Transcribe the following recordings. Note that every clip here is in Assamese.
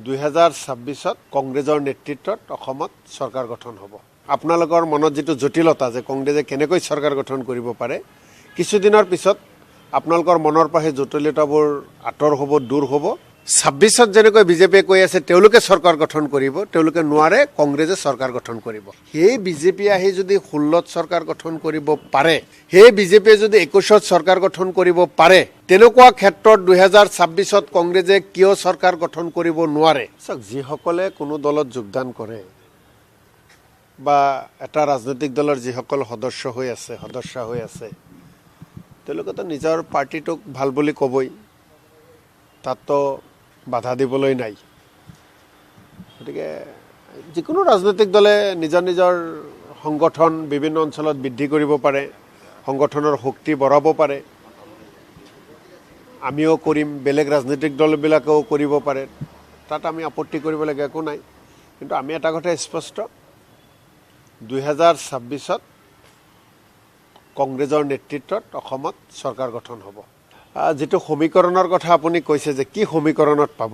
2026 কংগ্ৰেছৰ নেতৃত্বত অসমত চৰকাৰ গঠন হ'ব। আপোনালোকৰ মনত যেটো জটিলতা যে কংগ্ৰেছে কেনেকৈ চৰকাৰ গঠন কৰিব পাৰে, কিছুদিনৰ পিছত আপোনালোকৰ মনৰ পৰা জটিলতাবোৰ আঁতৰ হ'ব, দূৰ হ'ব। 26ত যেনেকৈ বিজেপিয়ে কৈ আছে তেওঁলোকে চৰকাৰ গঠন কৰিব, তেওঁলোকে নোৱাৰে, কংগ্ৰেছে চৰকাৰ গঠন কৰিব। সেই বিজেপি আহি যদি 16ত চৰকাৰ গঠন কৰিব পাৰে, সেই বিজেপিয়ে যদি 21ত চৰকাৰ গঠন কৰিব পাৰে, তেনেকুৱা ক্ষেত্ৰত 2026ত কংগ্ৰেছে কিয় চৰকাৰ গঠন কৰিব নোৱাৰে? চাওক, যিসকলে কোনো দলত যোগদান কৰে বা এটা ৰাজনৈতিক দলৰ যিসকল সদস্য হৈ আছে তেওঁলোকেতো নিজৰ পাৰ্টিটোক ভাল বুলি ক'বই, তাতো বাধা দিবলৈ নাই। গতিকে যিকোনো ৰাজনৈতিক দলে নিজৰ সংগঠন বিভিন্ন অঞ্চলত বৃদ্ধি কৰিব পাৰে, সংগঠনৰ শক্তি বঢ়াব পাৰে। আমিও কৰিম, বেলেগ ৰাজনৈতিক দলবিলাকেও কৰিব পাৰে, তাত আমি আপত্তি কৰিবলগীয়া একো নাই। কিন্তু আমি এটা কথা স্পষ্ট, 2026ত কংগ্ৰেছৰ নেতৃত্বত অসমত চৰকাৰ গঠন হ'ব। যেটো সমীকৰণৰ কথা আপুনি কৈছে যে কি সমীকৰণত পাব,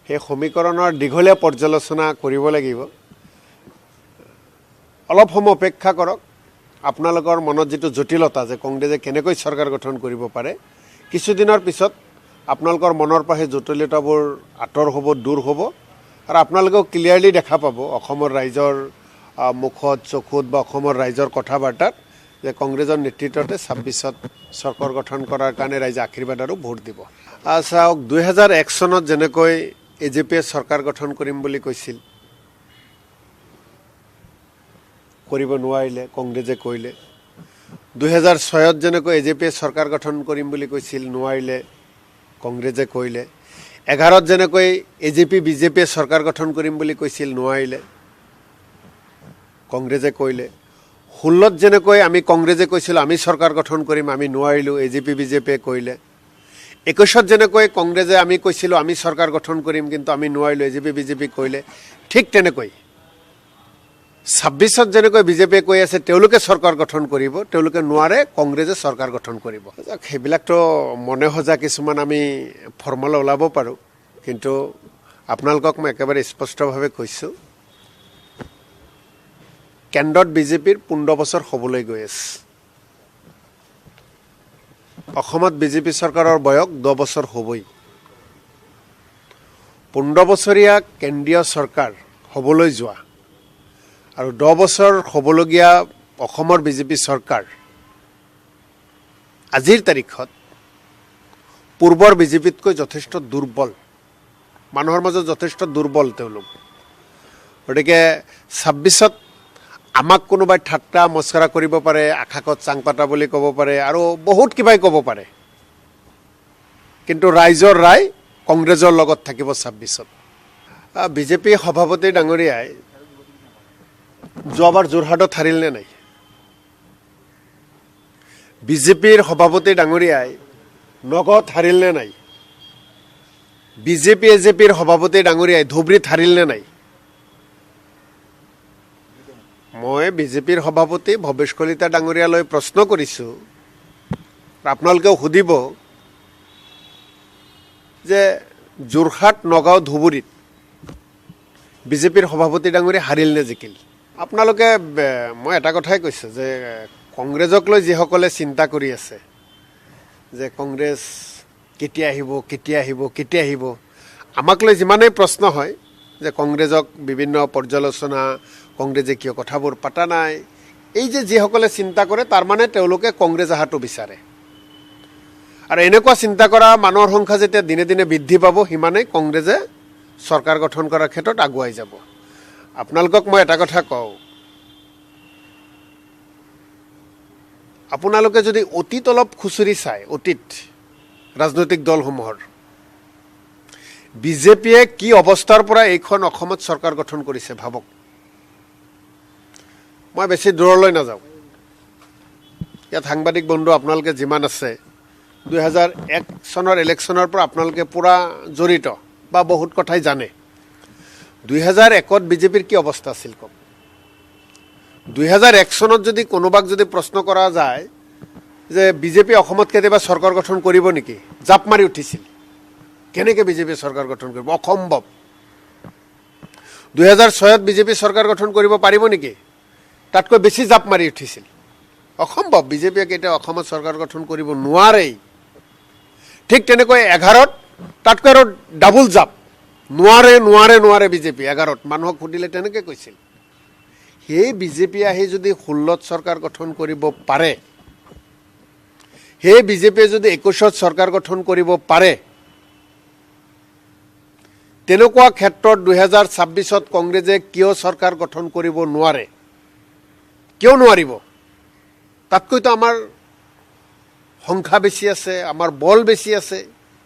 সেই সমীকৰণৰ দীঘলীয়া পৰ্যালোচনা কৰিব লাগিব। অলপ সময় অপেক্ষা কৰক। আপোনালোকৰ মনত যেটো জটিলতা যে কংগ্ৰেছে কেনেকৈ চৰকাৰ গঠন কৰিব পাৰে, কিছুদিনৰ পিছত আপোনালোকৰ মনৰ পৰা জটিলতাবোৰ আঁতৰ হ'ব, দূৰ হ'ব, আৰু আপোনালোকেও ক্লিয়াৰলি দেখা পাব অসমৰ ৰাইজৰ মুখত, চকুত বা অসমৰ ৰাইজৰ কথা বাৰ্তাত যে কংগ্ৰেছৰ নেতৃত্বতে 26ত চৰকাৰ গঠন কৰাৰ কাৰণে ৰাইজে আশীৰ্বাদ আৰু ভোট দিব। চাওক, 2001 চনত যেনেকৈ এজেপিয়ে চৰকাৰ গঠন কৰিম বুলি কৈছিল, কৰিব নোৱাৰিলে, কংগ্ৰেছে কৰিলে। 2006ত যেনেকৈ এজেপিয়ে চৰকাৰ গঠন কৰিম বুলি কৈছিল, নোৱাৰিলে, কংগ্ৰেছে কৰিলে। 11ত যেনেকৈ এজেপি বিজেপিয়ে চৰকাৰ গঠন কৰিম বুলি কৈছিল, নোৱাৰিলে, কংগ্ৰেছে কৰিলে। 16ত যেনেকৈ আমি কংগ্ৰেছে কৈছিলোঁ আমি চৰকাৰ গঠন কৰিম, আমি নোৱাৰিলোঁ, এজেপি বিজেপিয়ে কৰিলে। 21ত যেনেকৈ কংগ্ৰেছে আমি কৈছিলোঁ আমি চৰকাৰ গঠন কৰিম, কিন্তু আমি নোৱাৰিলোঁ, এজেপি বিজেপি কৰিলে। ঠিক তেনেকৈ 26ত যেনেকৈ বিজেপিয়ে কৈ আছে তেওঁলোকে চৰকাৰ গঠন কৰিব, তেওঁলোকে নোৱাৰে, কংগ্ৰেছে চৰকাৰ গঠন কৰিব। সেইবিলাকতো মনে সজা কিছুমান আমি ফৰ্মুলা ওলাব পাৰোঁ, কিন্তু আপোনালোকক মই একেবাৰে স্পষ্টভাৱে কৈছোঁ, কেন্দ্ৰত বিজেপিৰ 15 বছৰ হ'বলৈ গৈ আছে। অসমত বিজেপি চৰকাৰৰ বয়স 10 বছৰ হ'বই। 15 বছৰীয়া কেন্দ্ৰীয় চৰকাৰ হ'বলৈ যোৱা আৰু 10 বছৰ হ'বলগীয়া অসমৰ বিজেপি চৰকাৰ আজিৰ তাৰিখত পূৰ্বৰ বিজেপিতকৈ যথেষ্ট দুৰ্বল, মানুহৰ মাজত যথেষ্ট দুৰ্বল তেওঁলোক। গতিকে 26ত আমাক কোনোবাই ঠাট্টা মস্কৰা কৰিব পাৰে, আকাশত চাং পাতা বুলি ক'ব পাৰে, আৰু বহুত কিবাই ক'ব পাৰে, কিন্তু ৰাইজৰ ৰায় কংগ্ৰেছৰ লগত থাকিব 26ত। বিজেপি সভাপতি ডাঙৰীয়াই যোৱাবাৰ যোৰহাটত হাৰিল নে নাই? বিজেপিৰ সভাপতি ডাঙৰীয়াই নগাঁৱত হাৰিল নে নাই? বিজেপি এজেপিৰ সভাপতি ডাঙৰীয়াই ধুবুৰীত হাৰিল নে নাই? মই বিজেপিৰ সভাপতি ভৱেশ কলিতা ডাঙৰীয়ালৈ প্ৰশ্ন কৰিছোঁ, আপোনালোকেও সুধিব যে যোৰহাট, নগাঁও, ধুবুৰীত বিজেপিৰ সভাপতি ডাঙৰীয়া হাৰিল নে জিকিল? আপোনালোকে, মই এটা কথাই কৈছোঁ যে কংগ্ৰেছক লৈ যিসকলে চিন্তা কৰি আছে যে কংগ্ৰেছ কেতিয়া আহিব, আমাক লৈ যিমানেই প্ৰশ্ন হয় যে কংগ্ৰেছক বিভিন্ন পৰ্যালোচনা, কংগ্ৰেছে কিয় কথাবোৰ পাতা নাই, এই যে যিসকলে চিন্তা কৰে তাৰমানে তেওঁলোকে কংগ্ৰেছ অহাটো বিচাৰে। আৰু এনেকুৱা চিন্তা কৰা মানুহৰ সংখ্যা যেতিয়া দিনে দিনে বৃদ্ধি পাব, সিমানেই কংগ্ৰেছে চৰকাৰ গঠন কৰাৰ ক্ষেত্ৰত আগুৱাই যাব। আপোনালোকক মই এটা কথা কওঁ, আপোনালোকে যদি অতীত অলপ খুচৰি চায়, অতীত ৰাজনৈতিক দলসমূহৰ, বিজেপিয়ে কি অৱস্থাৰ পৰা এইখন অসমত চৰকাৰ গঠন কৰিছে ভাবক। মই বেছি দূৰলৈ নাযাওঁ, ইয়াত সাংবাদিক বন্ধু আপোনালোকে যিমান আছে, 2001 চনৰ ইলেকশ্যনৰ পৰা আপোনালোকে পূৰা জড়িত বা বহুত কথাই জানে। 2001ত বিজেপিৰ কি অৱস্থা আছিল কওক? 2001 চনত যদি কোনোবাক যদি প্ৰশ্ন কৰা যায় যে বিজেপি অসমত কেতিয়াবা চৰকাৰ গঠন কৰিব নেকি, জাপ মাৰি উঠিছিল। কেনেকৈ বিজেপিয়ে চৰকাৰ গঠন কৰিব? অসম্ভৱ। 2006ত বিজেপি চৰকাৰ গঠন কৰিব পাৰিব নেকি? তাতকৈ বেছি জাপ মাৰি উঠিছিল। অসম্ভৱ। বিজেপিয়ে কেতিয়াও অসমত চৰকাৰ গঠন কৰিব নোৱাৰেই। ঠিক তেনেকৈ 11ত তাতকৈ আৰু ডাবুল জাপ। নোৱাৰে বিজেপি 11ত মানুহক সুধিলে তেনেকৈ কৈছিল। সেই বিজেপি আহি যদি 16ত চৰকাৰ গঠন কৰিব পাৰে, সেই বিজেপিয়ে যদি 21ত চৰকাৰ গঠন কৰিব পাৰে, তেনেকুৱা ক্ষেত্ৰত 2026ত কংগ্ৰেছে কিয় চৰকাৰ গঠন কৰিব নোৱাৰে? কিয় নোৱাৰিব? তাতকৈতো আমাৰ সংখ্যা বেছি আছে, আমাৰ বল বেছি আছে।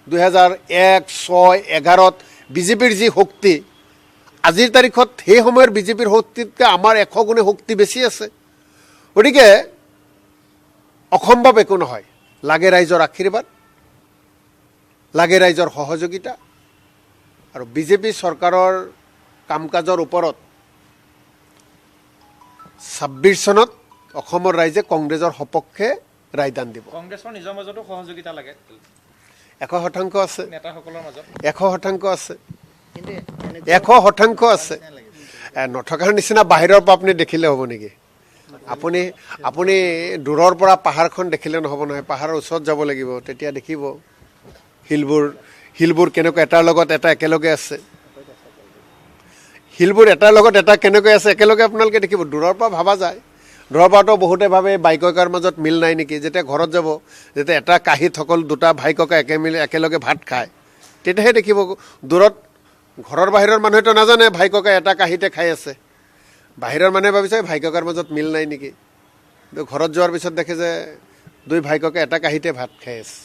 2001, 6, 11ত বিজেপিৰ যি শক্তি, আজিৰ তাৰিখত সেই সময়ৰ বিজেপিৰ শক্তিতকৈ আমাৰ 100 গুণে শক্তি বেছি আছে। গতিকে অসম্ভৱ একো নহয়। লাগে ৰাইজৰ আশীৰ্বাদ, লাগে ৰাইজৰ সহযোগিতা, আৰু বিজেপি চৰকাৰৰ কাম কাজৰ ওপৰত 26 চনত অসমৰ ৰাইজে কংগ্ৰেছৰ সপক্ষে ৰায়দান দিব। কংগ্ৰেছৰ নিজৰ মাজতো সহযোগিতা লাগে 100% আছে, নেতাসকলৰ মাজত 100% আছে, 100% আছে। নথকাৰ নিচিনা বাহিৰৰ পৰা আপুনি দেখিলে হ'ব নেকি? আপুনি দূৰৰ পৰা পাহাৰখন দেখিলে নহ'ব নহয়, পাহাৰৰ ওচৰত যাব লাগিব, তেতিয়া দেখিব শিলবোৰ কেনেকৈ এটাৰ লগত এটা একেলগে আছে। শিলবোৰ এটাৰ লগত এটা কেনেকৈ আছে একেলগে আপোনালোকে দেখিব। দূৰৰ পৰা ভাবা যায়, দূৰৰ পৰাতো বহুতে ভাবে ভাই ককাইৰ মাজত মিল নাই নেকি? যেতিয়া ঘৰত যাব, যেতিয়া এটা কাঁহীত সকলো দুটা ভাই ককাই একেলগে ভাত খায়, তেতিয়াহে দেখিব। দূৰত ঘৰৰ বাহিৰৰ মানুহেতো নাজানে ভাই ককাই এটা কাঁহীতে খাই আছে। বাহিৰৰ মানুহে ভাবিছে ভাই ককাৰ মাজত মিল নাই নেকি? ঘৰত যোৱাৰ পিছত দেখে যে দুই ভাই ককাই এটা কাঁহীতে ভাত খাই আছে।